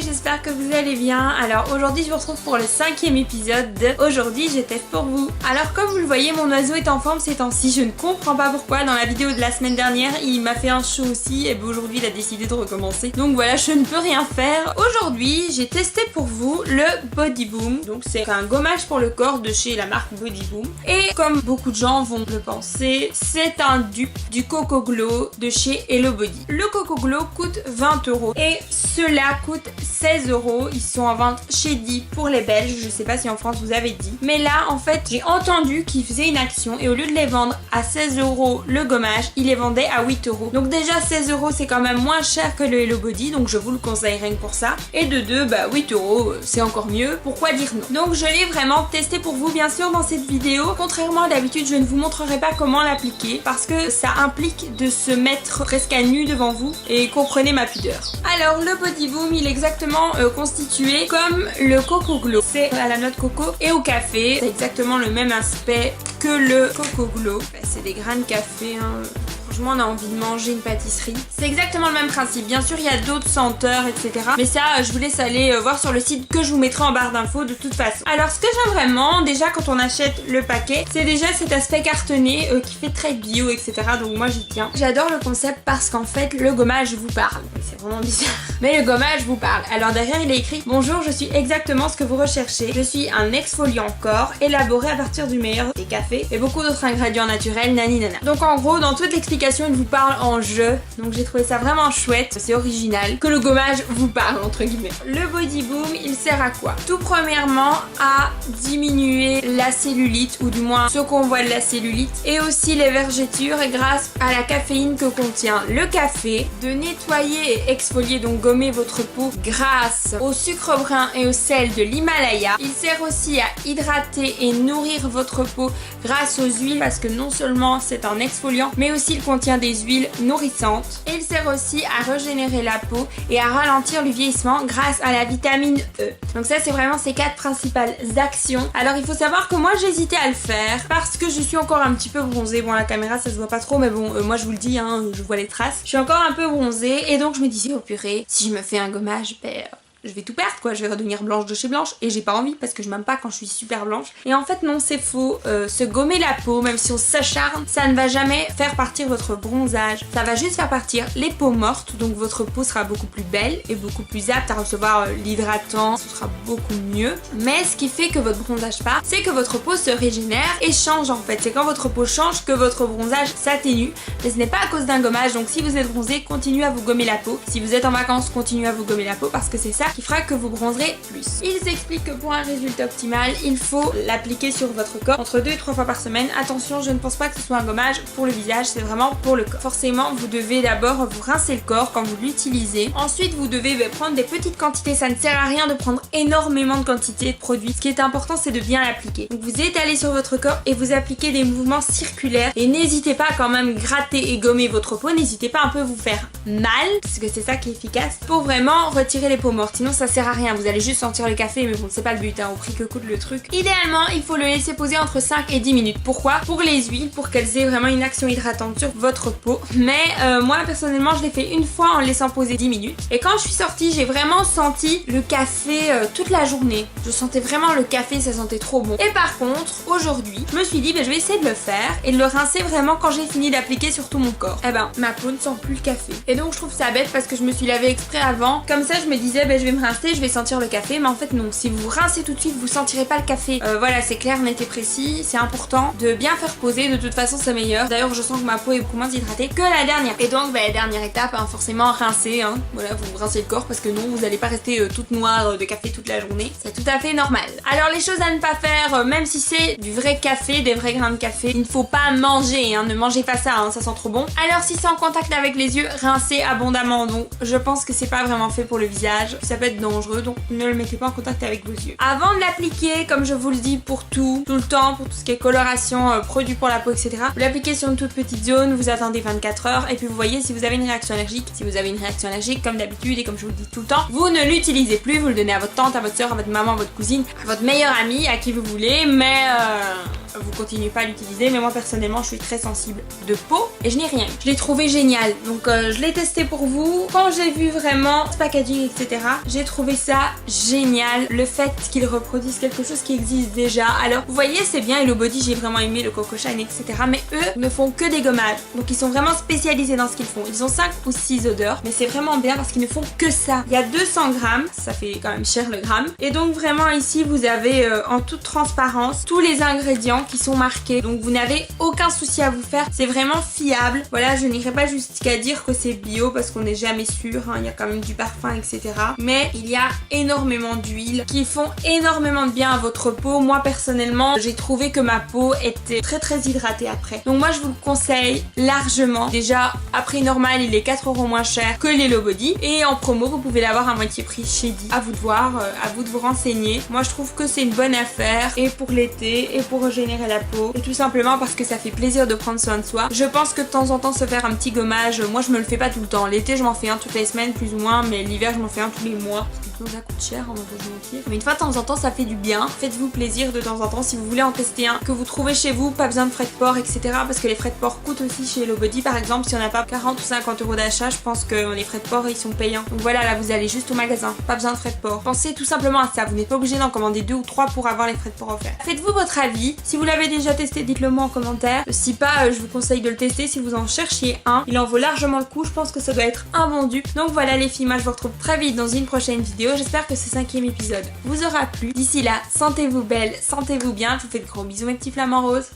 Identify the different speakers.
Speaker 1: j'espère que vous allez bien. Alors aujourd'hui je vous retrouve pour le 5e épisode de Aujourd'hui je teste pour vous. Alors comme vous le voyez, mon oiseau est en forme ces temps-ci, je ne comprends pas pourquoi. Dans la vidéo de la semaine dernière il m'a fait un show aussi et aujourd'hui il a décidé de recommencer. Donc voilà, je ne peux rien faire. Aujourd'hui j'ai testé pour vous le Body Boom. Donc c'est un gommage pour le corps de chez la marque Body Boom. Et comme beaucoup de gens vont le penser, c'est un dupe du Coco Glow de chez Hello Body. Le Coco Glow coûte 20 € et ceux-là coûtent 16 €. Ils sont en vente chez Di pour les Belges. Je sais pas si en France vous avez dit. Mais là en fait j'ai entendu qu'ils faisaient une action et au lieu de les vendre à 16 € le gommage, ils les vendaient à 8 €. Donc déjà 16 € c'est quand même moins cher que le Hello Body, donc je vous le conseille rien que pour ça. Et de deux, 8 € c'est encore mieux. Pourquoi dire non? Donc je l'ai vraiment testé pour vous bien sûr dans cette vidéo. Contrairement à d'habitude, je ne vous montrerai pas comment l'appliquer parce que ça implique de se mettre presque à nu devant vous et comprenez ma pudeur. Alors le Body Boom il est exactement constitué comme le Coco Glow. C'est à la noix de coco et au café. C'est exactement le même aspect que le Coco Glow. C'est des grains de café hein. Franchement on a envie de manger une pâtisserie. C'est exactement le même principe. Bien sûr il y a d'autres senteurs etc. Mais ça je vous laisse aller voir sur le site que je vous mettrai en barre d'infos de toute façon. Alors ce que j'aime vraiment déjà quand on achète le paquet, c'est déjà cet aspect cartonné qui fait très bio etc. Donc moi j'y tiens. J'adore le concept parce qu'en fait le gommage vous parle. C'est vraiment bizarre. Mais le gommage vous parle. Alors derrière il est écrit: bonjour, je suis exactement ce que vous recherchez. Je suis un exfoliant corps élaboré à partir du meilleur des cafés et beaucoup d'autres ingrédients naturels nani nana. Donc en gros dans toute l'explication il vous parle en jeu, donc j'ai trouvé ça vraiment chouette, c'est original, que le gommage vous parle entre guillemets. Le Body Boom il sert à quoi? Tout premièrement à diminuer la cellulite, ou du moins ce qu'on voit de la cellulite, et aussi les vergetures grâce à la caféine que contient le café, de nettoyer et exfolier, donc gommer votre peau grâce au sucre brun et au sel de l'Himalaya. Il sert aussi à hydrater et nourrir votre peau grâce aux huiles parce que non seulement c'est un exfoliant mais aussi il contient des huiles nourrissantes, et il sert aussi à régénérer la peau et à ralentir le vieillissement grâce à la vitamine E. Donc ça c'est vraiment ces 4 principales actions. Alors il faut savoir que moi j'hésitais à le faire parce que je suis encore un petit peu bronzée. Bon, la caméra ça se voit pas trop mais bon moi je vous le dis hein, je vois les traces. Je suis encore un peu bronzée et donc je me disais oh purée, si je me fais un gommage je vais tout perdre quoi, je vais redevenir blanche de chez blanche et j'ai pas envie parce que je m'aime pas quand je suis super blanche. Et en fait non, c'est faux. Se gommer la peau, même si on s'acharne, ça ne va jamais faire partir votre bronzage. Ça va juste faire partir les peaux mortes, donc votre peau sera beaucoup plus belle et beaucoup plus apte à recevoir l'hydratant, ce sera beaucoup mieux. Mais ce qui fait que votre bronzage part, c'est que votre peau se régénère et change en fait. C'est quand votre peau change que votre bronzage s'atténue. Mais ce n'est pas à cause d'un gommage, donc si vous êtes bronzé, continuez à vous gommer la peau. Si vous êtes en vacances, continuez à vous gommer la peau parce que c'est ça qui fera que vous bronzerez plus. Il s'explique que pour un résultat optimal, il faut l'appliquer sur votre corps entre 2 et 3 fois par semaine. Attention, je ne pense pas que ce soit un gommage pour le visage, c'est vraiment pour le corps. Forcément, vous devez d'abord vous rincer le corps quand vous l'utilisez. Ensuite, vous devez prendre des petites quantités. Ça ne sert à rien de prendre énormément de quantité de produit. Ce qui est important, c'est de bien l'appliquer. Donc vous étalez sur votre corps et vous appliquez des mouvements circulaires. Et n'hésitez pas à quand même gratter et gommer votre peau. N'hésitez pas un peu à vous faire mal, parce que c'est ça qui est efficace, pour vraiment retirer les peaux mortes. Sinon, ça sert à rien, vous allez juste sentir le café mais bon c'est pas le but hein, au prix que coûte le truc. Idéalement il faut le laisser poser entre 5 et 10 minutes. Pourquoi? Pour les huiles, pour qu'elles aient vraiment une action hydratante sur votre peau. Mais moi personnellement je l'ai fait une fois en le laissant poser 10 minutes et quand je suis sortie j'ai vraiment senti le café toute la journée. Je sentais vraiment le café, ça sentait trop bon. Et par contre aujourd'hui je me suis dit je vais essayer de le faire et de le rincer vraiment quand j'ai fini d'appliquer sur tout mon corps. Et ma peau ne sent plus le café et donc je trouve ça bête parce que je me suis lavé exprès avant. Comme ça je me disais je vais me rincer, je vais sentir le café, mais en fait non, si vous rincez tout de suite vous sentirez pas le café. Voilà, c'est clair, net et précis, c'est important de bien faire poser, de toute façon c'est meilleur. D'ailleurs je sens que ma peau est beaucoup moins hydratée que la dernière. Et donc dernière étape hein, forcément rincer hein. Voilà, vous rincez le corps parce que non vous allez pas rester toute noire de café toute la journée, c'est tout à fait normal. Alors les choses à ne pas faire, même si c'est du vrai café, des vrais grains de café, il ne faut pas manger hein, ne mangez pas ça hein, ça sent trop bon. Alors si c'est en contact avec les yeux, rincez abondamment, donc je pense que c'est pas vraiment fait pour le visage, ça peut être dangereux donc ne le mettez pas en contact avec vos yeux. Avant de l'appliquer, comme je vous le dis pour tout le temps, pour tout ce qui est coloration, produits pour la peau etc, vous l'appliquez sur une toute petite zone, vous attendez 24 heures et puis vous voyez si vous avez une réaction allergique. Si vous avez une réaction allergique comme d'habitude et comme je vous le dis tout le temps, vous ne l'utilisez plus, vous le donnez à votre tante, à votre soeur, à votre maman, à votre cousine, à votre meilleure amie, à qui vous voulez, mais vous continuez pas à l'utiliser, mais moi personnellement je suis très sensible de peau et je n'ai rien. Je l'ai trouvé génial, donc je l'ai testé pour vous. Quand j'ai vu vraiment ce packaging etc, j'ai trouvé ça génial, le fait qu'ils reproduisent quelque chose qui existe déjà. Alors vous voyez c'est bien Hello Body, j'ai vraiment aimé le Coco Shine etc, mais eux ne font que des gommages, donc ils sont vraiment spécialisés dans ce qu'ils font. Ils ont 5 ou 6 odeurs, mais c'est vraiment bien parce qu'ils ne font que ça. Il y a 200 grammes, ça fait quand même cher le gramme, et donc vraiment ici vous avez en toute transparence tous les ingrédients qui sont marqués, donc vous n'avez aucun souci à vous faire, c'est vraiment fiable. Voilà, je n'irai pas jusqu'à dire que c'est bio parce qu'on n'est jamais sûr, hein. Il y a quand même du parfum etc, mais il y a énormément d'huiles qui font énormément de bien à votre peau. Moi personnellement j'ai trouvé que ma peau était très hydratée après, donc moi je vous le conseille largement. Déjà à prix normal il est 4 € moins cher que l'Hello Body, et en promo vous pouvez l'avoir à moitié prix chez Di. À vous de voir, à vous de vous renseigner. Moi je trouve que c'est une bonne affaire, et pour l'été et pour régénérer la peau, et tout simplement parce que ça fait plaisir de prendre soin de soi. Je pense que de temps en temps se faire un petit gommage, moi je me le fais pas tout le temps. L'été je m'en fais un toutes les semaines plus ou moins, mais l'hiver je m'en fais un tous les mois. Ça coûte cher, on va pas se mentir. Mais une fois de temps en temps ça fait du bien. Faites-vous plaisir de temps en temps si vous voulez en tester un que vous trouvez chez vous, pas besoin de frais de port etc, parce que les frais de port coûtent aussi chez Hello Body. Par exemple si on n'a pas 40 ou 50 € d'achat, je pense que les frais de port ils sont payants. Donc voilà, là vous allez juste au magasin, pas besoin de frais de port. Pensez tout simplement à ça, vous n'êtes pas obligé d'en commander 2 ou 3 pour avoir les frais de port offerts. Faites-vous votre avis, si vous l'avez déjà testé dites-le moi en commentaire. Si pas je vous conseille de le tester si vous en cherchiez un, il en vaut largement le coup, je pense que ça doit être un bon dupe. Donc voilà les filles, moi je vous retrouve très vite dans une prochaine vidéo. J'espère que ce 5e épisode vous aura plu. D'ici là, sentez-vous belle, sentez-vous bien, je vous fais de gros bisous mes petits flamants roses.